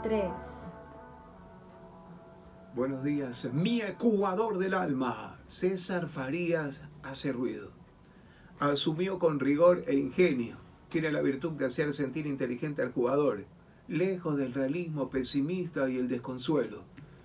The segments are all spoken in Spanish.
3. Buenos días, mi Ecuador del alma. César Farías hace ruido. Asumió con rigor e ingenio. Tiene la virtud de hacer sentir inteligente al jugador, lejos del realismo pesimista y el desconsuelo.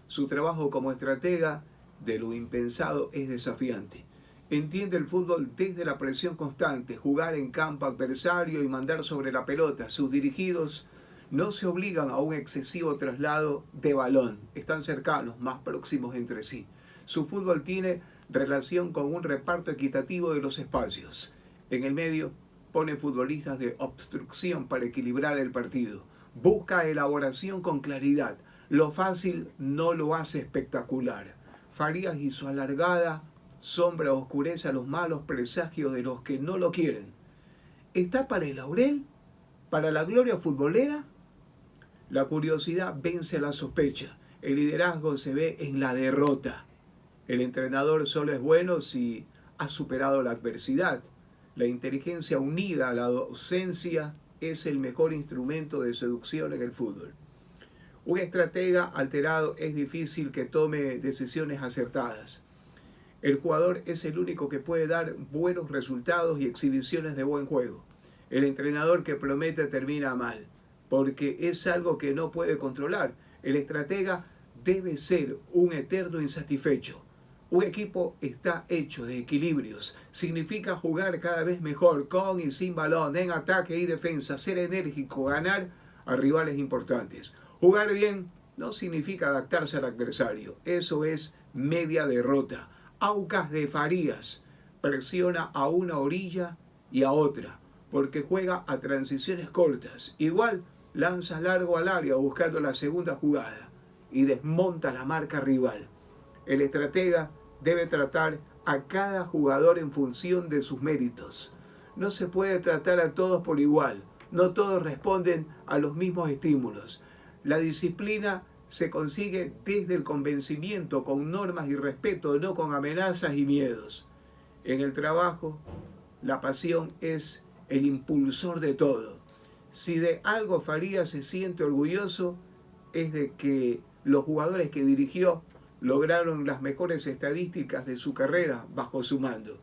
Su trabajo como estratega de lo impensado es desafiante. Entiende el fútbol desde la presión constante, jugar en campo adversario y mandar sobre la pelota. Sus dirigidos no se obligan a un excesivo traslado de balón, están cercanos, más próximos entre sí. Su fútbol tiene relación con un reparto equitativo de los espacios. En el medio pone futbolistas de obstrucción para equilibrar el partido. Busca elaboración con claridad. Lo fácil no lo hace espectacular. Farías y su alargada sombra oscurece a los malos presagios de los que no lo quieren. ¿Está para el laurel? ¿Para la gloria futbolera? La curiosidad vence la sospecha. El liderazgo se ve en la derrota. El entrenador solo es bueno si ha superado la adversidad. La inteligencia unida a la docencia es el mejor instrumento de seducción en el fútbol. Un estratega alterado es difícil que tome decisiones acertadas. El jugador es el único que puede dar buenos resultados y exhibiciones de buen juego. El entrenador que promete termina mal, porque es algo que no puede controlar. El estratega debe ser un eterno insatisfecho. Un equipo está hecho de equilibrios. Significa jugar cada vez mejor, con y sin balón, en ataque y defensa, ser enérgico, ganar a rivales importantes. Jugar bien no significa adaptarse al adversario. Eso es media derrota. Aucas de Farías presiona a una orilla y a otra, porque juega a transiciones cortas. Igual lanza largo al área buscando la segunda jugada y desmonta la marca rival. El estratega debe tratar a cada jugador en función de sus méritos. No se puede tratar a todos por igual. No todos responden a los mismos estímulos. La disciplina se consigue desde el convencimiento, con normas y respeto, no con amenazas y miedos. En el trabajo, la pasión es el impulsor de todo. Si de algo Farías se siente orgulloso, es de que los jugadores que dirigió lograron las mejores estadísticas de su carrera bajo su mando.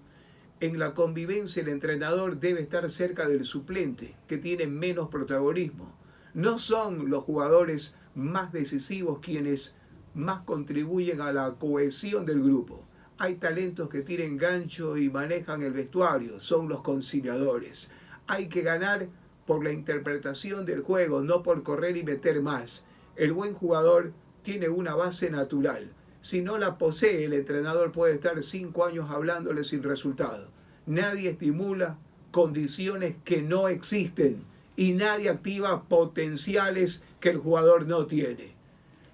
En la convivencia, el entrenador debe estar cerca del suplente, que tiene menos protagonismo. No son los jugadores más decisivos quienes más contribuyen a la cohesión del grupo. Hay talentos que tienen gancho y manejan el vestuario, son los conciliadores. Hay que ganar por la interpretación del juego, no por correr y meter más. El buen jugador tiene una base natural. Si no la posee, el entrenador puede estar 5 años hablándole sin resultado. Nadie estimula condiciones que no existen y nadie activa potenciales que el jugador no tiene.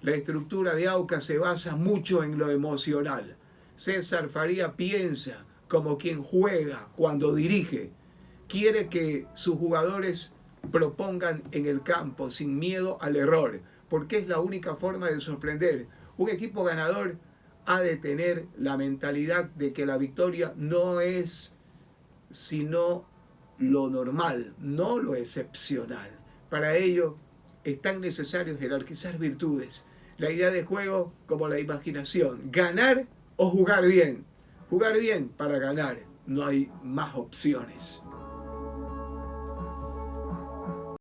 La estructura de Aucas se basa mucho en lo emocional. César Farías piensa como quien juega cuando dirige. Quiere que sus jugadores propongan en el campo sin miedo al error, porque es la única forma de sorprender. Un equipo ganador ha de tener la mentalidad de que la victoria no es sino lo normal, no lo excepcional. Para ello es tan necesario jerarquizar virtudes. La idea de juego como la imaginación. Ganar o jugar bien. Jugar bien para ganar. No hay más opciones.